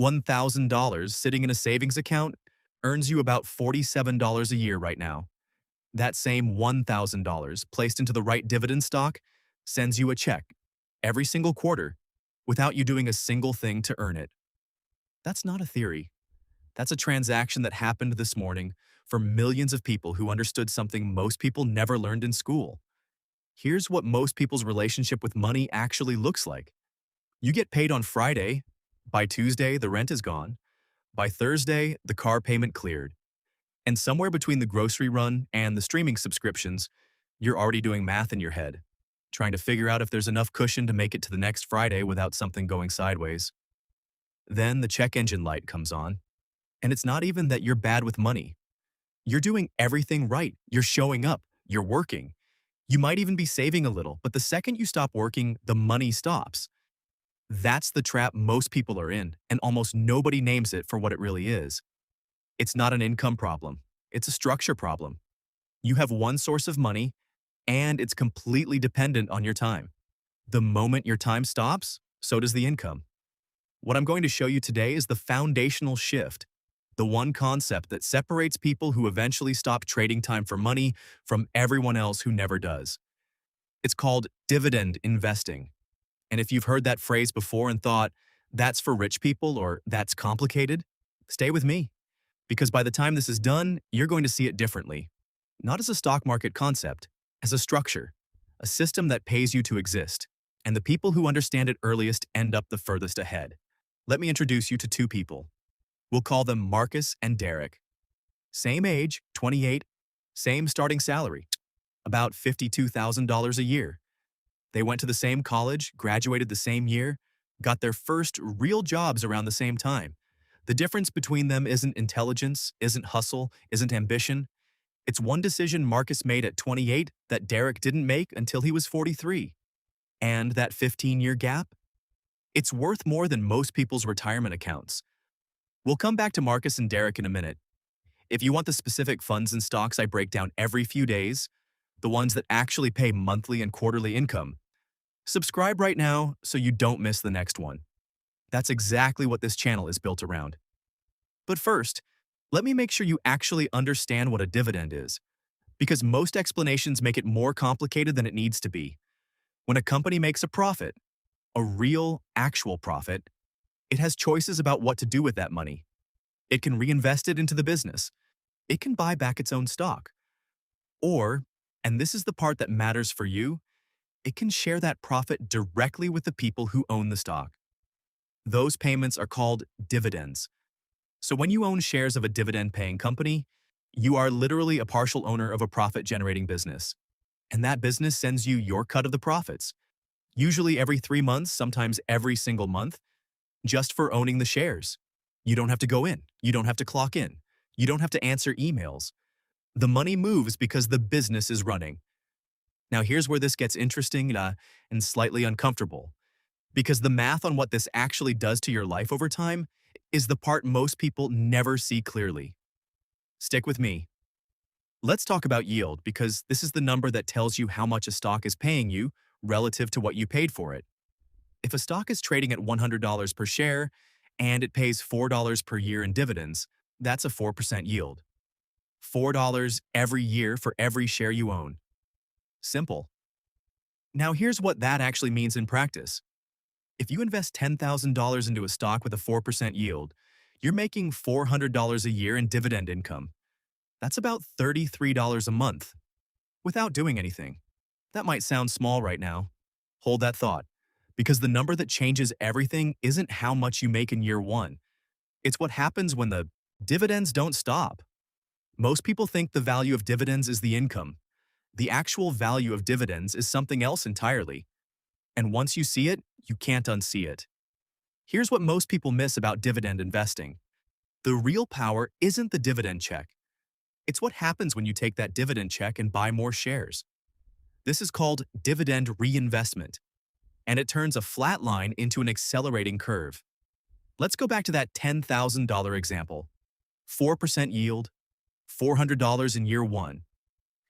$1,000 sitting in a savings account earns you about $47 a year right now. That same $1,000 placed into the right dividend stock sends you a check every single quarter without you doing a single thing to earn it. That's not a theory. That's a transaction that happened this morning for millions of people who understood something most people never learned in school. Here's what most people's relationship with money actually looks like. You get paid on Friday. By Tuesday, the rent is gone. By Thursday, the car payment cleared. And somewhere between the grocery run and the streaming subscriptions, you're already doing math in your head, trying to figure out if there's enough cushion to make it to the next Friday without something going sideways. Then the check engine light comes on, and it's not even that you're bad with money. You're doing everything right. You're showing up. You're working. You might even be saving a little, but the second you stop working, the money stops. That's the trap most people are in, and almost nobody names it for what it really is. It's not an income problem. It's a structure problem. You have one source of money, and it's completely dependent on your time. The moment your time stops, so does the income. What I'm going to show you today is the foundational shift, the one concept that separates people who eventually stop trading time for money from everyone else who never does. It's called dividend investing. And if you've heard that phrase before and thought, that's for rich people or that's complicated, stay with me. Because by the time this is done, you're going to see it differently. Not as a stock market concept, as a structure, a system that pays you to exist. And the people who understand it earliest end up the furthest ahead. Let me introduce you to two people. We'll call them Marcus and Derek. Same age, 28, same starting salary, about $52,000 a year. They went to the same college, graduated the same year, got their first real jobs around the same time. The difference between them isn't intelligence, isn't hustle, isn't ambition. It's one decision Marcus made at 28 that Derek didn't make until he was 43. And that 15-year gap? It's worth more than most people's retirement accounts. We'll come back to Marcus and Derek in a minute. If you want the specific funds and stocks I break down every few days, the ones that actually pay monthly and quarterly income, subscribe right now so you don't miss the next one. That's exactly what this channel is built around. But first, let me make sure you actually understand what a dividend is, because most explanations make it more complicated than it needs to be. When a company makes a profit, a real, actual profit, it has choices about what to do with that money. It can reinvest it into the business. It can buy back its own stock. Or, and this is the part that matters for you, it can share that profit directly with the people who own the stock. Those payments are called dividends. So when you own shares of a dividend-paying company, you are literally a partial owner of a profit-generating business. And that business sends you your cut of the profits, usually every 3 months, sometimes every single month, just for owning the shares. You don't have to go in. You don't have to clock in. You don't have to answer emails. The money moves because the business is running. Now here's where this gets interesting and slightly uncomfortable, because the math on what this actually does to your life over time is the part most people never see clearly. Stick with me. Let's talk about yield, because this is the number that tells you how much a stock is paying you relative to what you paid for it. If a stock is trading at $100 per share and it pays $4 per year in dividends, that's a 4% yield. $4 every year for every share you own. Simple. Now here's what that actually means in practice. If you invest $10,000 into a stock with a 4% yield, you're making $400 a year in dividend income. That's about $33 a month, without doing anything. That might sound small right now. Hold that thought, because the number that changes everything isn't how much you make in year one. It's what happens when the dividends don't stop. Most people think the value of dividends is the income. The actual value of dividends is something else entirely. And once you see it, you can't unsee it. Here's what most people miss about dividend investing. The real power isn't the dividend check. It's what happens when you take that dividend check and buy more shares. This is called dividend reinvestment, and it turns a flat line into an accelerating curve. Let's go back to that $10,000 example. 4% yield, $400 in year one.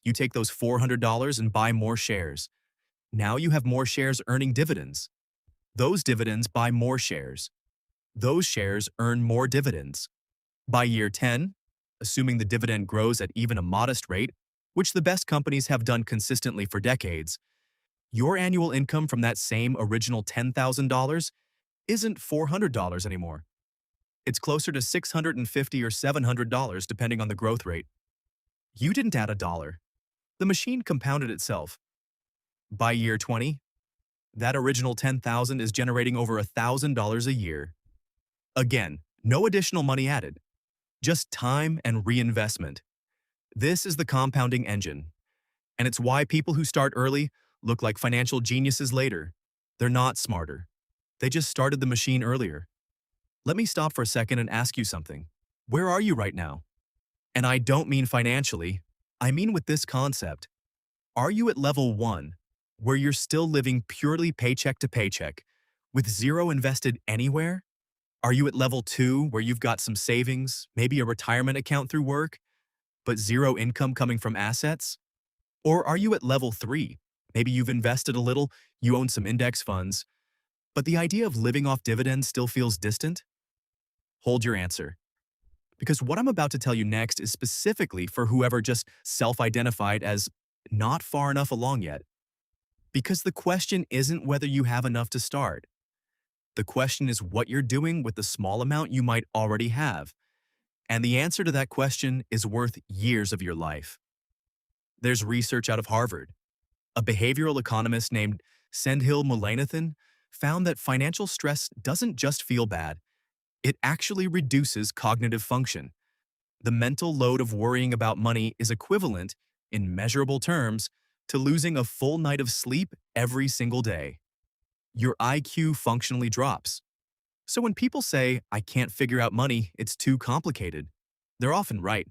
You take those $400 and buy more shares. Now you have more shares earning dividends. Those dividends buy more shares. Those shares earn more dividends. By year 10, assuming the dividend grows at even a modest rate, which the best companies have done consistently for decades, your annual income from that same original $10,000 isn't $400 anymore. It's closer to $650 or $700 depending on the growth rate. You didn't add a dollar. The machine compounded itself. By year 20, that original $10,000 is generating over $1,000 a year. Again, no additional money added, just time and reinvestment. This is the compounding engine, and it's why people who start early look like financial geniuses later. They're not smarter. They just started the machine earlier. Let me stop for a second and ask you something. Where are you right now? And I don't mean financially, I mean with this concept. Are you at level 1, where you're still living purely paycheck to paycheck, with zero invested anywhere? Are you at level 2, where you've got some savings, maybe a retirement account through work, but zero income coming from assets? Or are you at level 3? Maybe you've invested a little, you own some index funds, but the idea of living off dividends still feels distant? Hold your answer. Because what I'm about to tell you next is specifically for whoever just self-identified as not far enough along yet. Because the question isn't whether you have enough to start. The question is what you're doing with the small amount you might already have. And the answer to that question is worth years of your life. There's research out of Harvard. A behavioral economist named Sendhil Mullainathan found that financial stress doesn't just feel bad. It actually reduces cognitive function. The mental load of worrying about money is equivalent, in measurable terms, to losing a full night of sleep every single day. Your IQ functionally drops. So when people say, "I can't figure out money, it's too complicated," they're often right.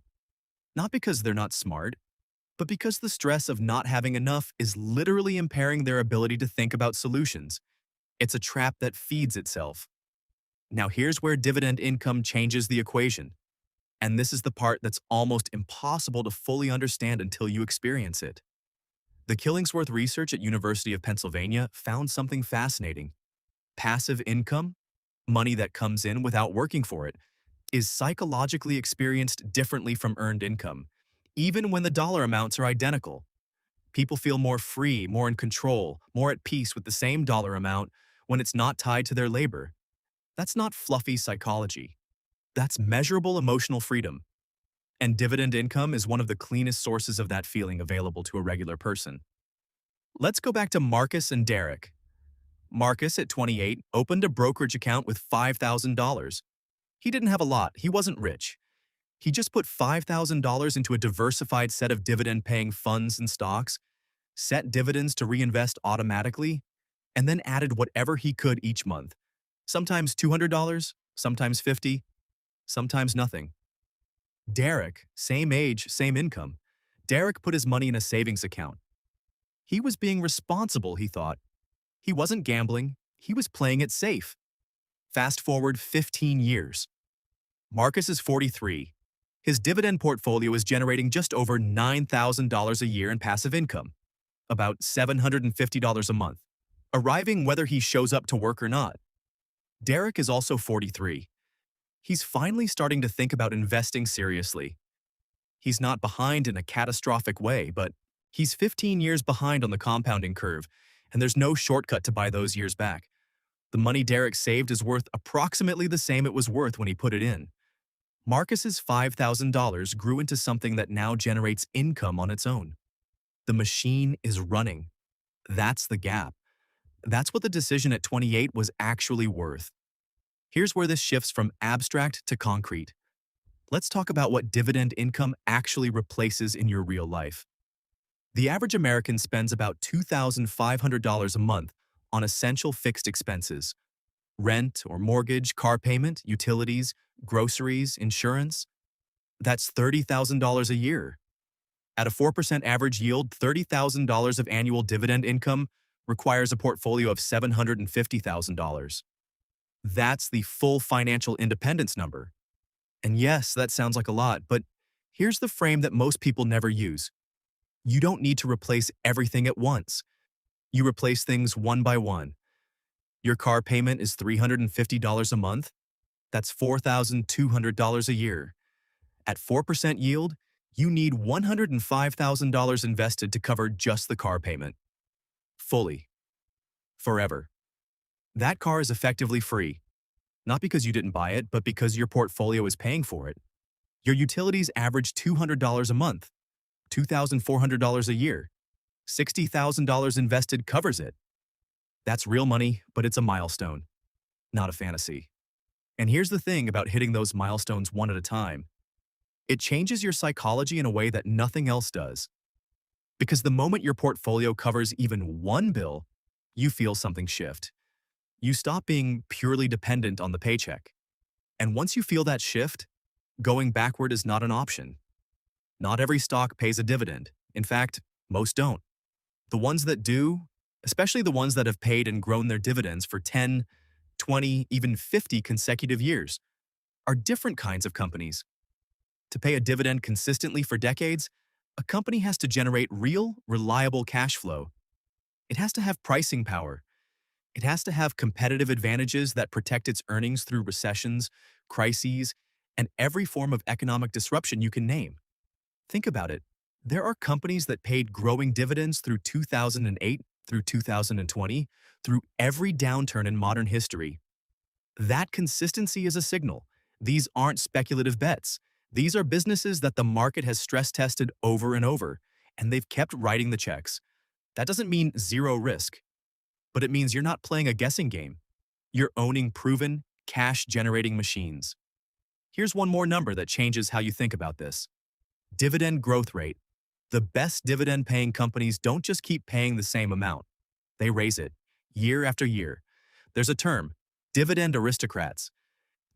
Not because they're not smart, but because the stress of not having enough is literally impairing their ability to think about solutions. It's a trap that feeds itself. Now here's where dividend income changes the equation. And this is the part that's almost impossible to fully understand until you experience it. The Killingsworth research at University of Pennsylvania found something fascinating. Passive income, money that comes in without working for it, is psychologically experienced differently from earned income, even when the dollar amounts are identical. People feel more free, more in control, more at peace with the same dollar amount when it's not tied to their labor. That's not fluffy psychology. That's measurable emotional freedom. And dividend income is one of the cleanest sources of that feeling available to a regular person. Let's go back to Marcus and Derek. Marcus, at 28, opened a brokerage account with $5,000. He didn't have a lot, he wasn't rich. He just put $5,000 into a diversified set of dividend-paying funds and stocks, set dividends to reinvest automatically, and then added whatever he could each month. Sometimes $200, sometimes $50, sometimes nothing. Derek, same age, same income. Derek put his money in a savings account. He was being responsible, he thought. He wasn't gambling, he was playing it safe. Fast forward 15 years. Marcus is 43. His dividend portfolio is generating just over $9,000 a year in passive income, about $750 a month, arriving whether he shows up to work or not. Derek is also 43. He's finally starting to think about investing seriously. He's not behind in a catastrophic way, but he's 15 years behind on the compounding curve, and there's no shortcut to buy those years back. The money Derek saved is worth approximately the same it was worth when he put it in. Marcus's $5,000 grew into something that now generates income on its own. The machine is running. That's the gap. That's what the decision at 28 was actually worth. Here's where this shifts from abstract to concrete. Let's talk about what dividend income actually replaces in your real life. The average American spends about $2,500 a month on essential fixed expenses: rent or mortgage, car payment, utilities, groceries, insurance. That's $30,000 a year. At a 4% average yield, $30,000 of annual dividend income requires a portfolio of $750,000. That's the full financial independence number. And yes, that sounds like a lot, but here's the frame that most people never use. You don't need to replace everything at once. You replace things one by one. Your car payment is $350 a month. That's $4,200 a year. At 4% yield, you need $105,000 invested to cover just the car payment. Fully. Forever. That car is effectively free, not because you didn't buy it, but because your portfolio is paying for it. Your utilities average $200 a month, $2,400 a year. $60,000 invested covers it. That's real money, but it's a milestone, not a fantasy. And here's the thing about hitting those milestones one at a time. It changes your psychology in a way that nothing else does. Because the moment your portfolio covers even one bill, you feel something shift. You stop being purely dependent on the paycheck. And once you feel that shift, going backward is not an option. Not every stock pays a dividend. In fact, most don't. The ones that do, especially the ones that have paid and grown their dividends for 10, 20, even 50 consecutive years, are different kinds of companies. To pay a dividend consistently for decades, a company has to generate real, reliable cash flow. It has to have pricing power. It has to have competitive advantages that protect its earnings through recessions, crises, and every form of economic disruption you can name. Think about it. There are companies that paid growing dividends through 2008 through 2020, through every downturn in modern history. That consistency is a signal. These aren't speculative bets. These are businesses that the market has stress tested over and over, and they've kept writing the checks. That doesn't mean zero risk, but it means you're not playing a guessing game. You're owning proven, cash-generating machines. Here's one more number that changes how you think about this. Dividend growth rate. The best dividend-paying companies don't just keep paying the same amount. They raise it, year after year. There's a term, dividend aristocrats.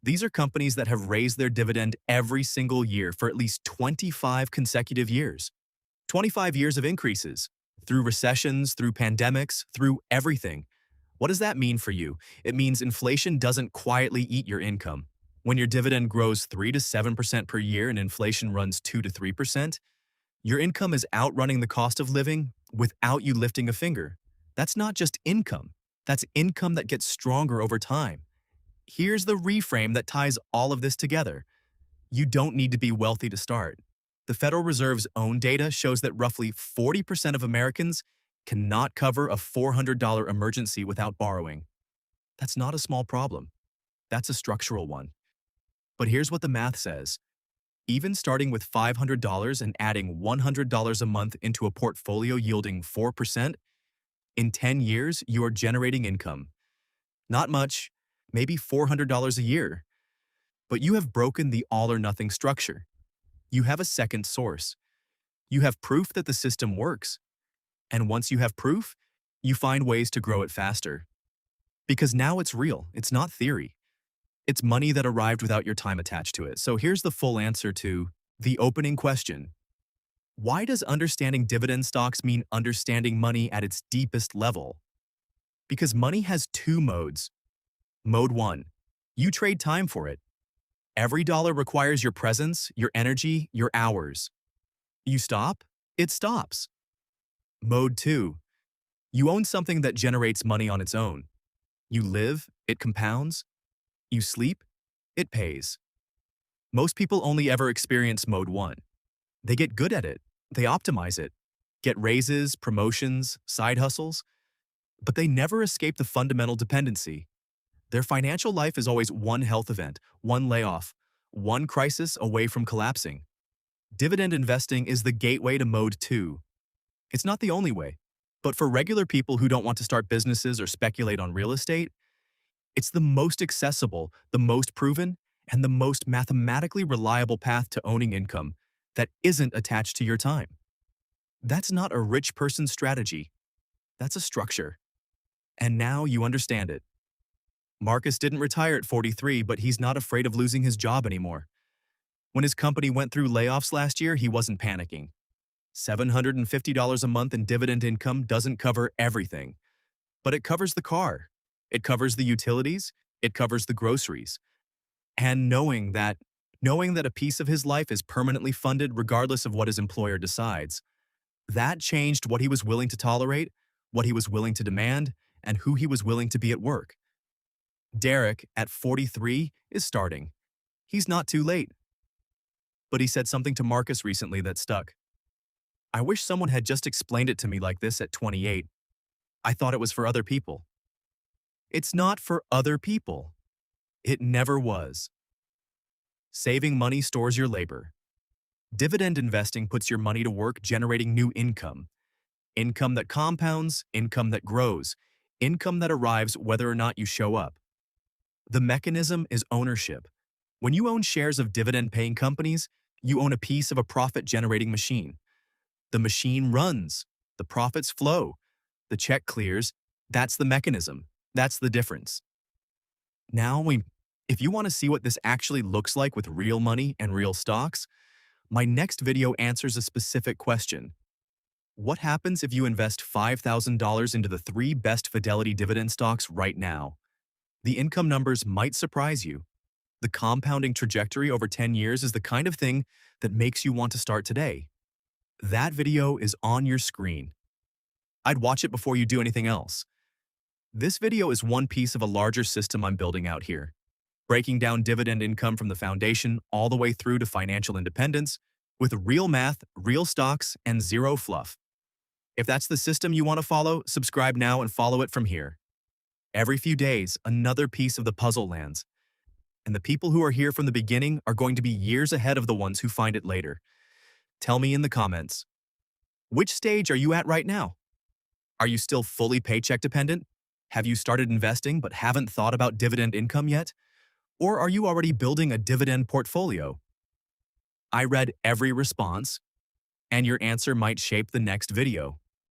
These are companies that have raised their dividend every single year for at least 25 consecutive years. 25 years of increases, through recessions, through pandemics, through everything. What does that mean for you? It means inflation doesn't quietly eat your income. When your dividend grows 3 to 7% per year and inflation runs 2 to 3%, your income is outrunning the cost of living without you lifting a finger. That's not just income. That's income that gets stronger over time. Here's the reframe that ties all of this together. You don't need to be wealthy to start. The Federal Reserve's own data shows that roughly 40% of Americans cannot cover a $400 emergency without borrowing. That's not a small problem. That's a structural one. But here's what the math says. Even starting with $500 and adding $100 a month into a portfolio yielding 4%, in 10 years, you are generating income. Not much, maybe $400 a year. But you have broken the all-or-nothing structure. You have a second source. You have proof that the system works. And once you have proof, you find ways to grow it faster. Because now it's real, it's not theory. It's money that arrived without your time attached to it. So here's the full answer to the opening question. Why does understanding dividend stocks mean understanding money at its deepest level? Because money has two modes. Mode 1. You trade time for it. Every dollar requires your presence, your energy, your hours. You stop, it stops. Mode 2. You own something that generates money on its own. You live, it compounds. You sleep, it pays. Most people only ever experience Mode 1. They get good at it, they optimize it, get raises, promotions, side hustles, but they never escape the fundamental dependency. Their financial life is always one health event, one layoff, one crisis away from collapsing. Dividend investing is the gateway to Mode 2. It's not the only way, but for regular people who don't want to start businesses or speculate on real estate, it's the most accessible, the most proven, and the most mathematically reliable path to owning income that isn't attached to your time. That's not a rich person's strategy. That's a structure. And now you understand it. Marcus didn't retire at 43, but he's not afraid of losing his job anymore. When his company went through layoffs last year, he wasn't panicking. $750 a month in dividend income doesn't cover everything, but it covers the car. It covers the utilities, it covers the groceries. And knowing that a piece of his life is permanently funded regardless of what his employer decides, that changed what he was willing to tolerate, what he was willing to demand, and who he was willing to be at work. Derek, at 43, is starting. He's not too late. But he said something to Marcus recently that stuck. I wish someone had just explained it to me like this at 28. I thought it was for other people. It's not for other people. It never was. Saving money stores your labor. Dividend investing puts your money to work generating new income. Income that compounds, income that grows, income that arrives whether or not you show up. The mechanism is ownership. When you own shares of dividend-paying companies, you own a piece of a profit-generating machine. The machine runs. The profits flow. The check clears. That's the mechanism. That's the difference. Now, if you want to see what this actually looks like with real money and real stocks, my next video answers a specific question. What happens if you invest $5,000 into the 3 best Fidelity dividend stocks right now? The income numbers might surprise you. The compounding trajectory over 10 years is the kind of thing that makes you want to start today. That video is on your screen. I'd watch it before you do anything else. This video is one piece of a larger system I'm building out here, breaking down dividend income from the foundation all the way through to financial independence with real math, real stocks, and zero fluff. If that's the system you want to follow, subscribe now and follow it from here. Every few days, another piece of the puzzle lands. And the people who are here from the beginning are going to be years ahead of the ones who find it later. Tell me in the comments. Which stage are you at right now? Are you still fully paycheck dependent? Have you started investing but haven't thought about dividend income yet? Or are you already building a dividend portfolio? I read every response, and your answer might shape the next video.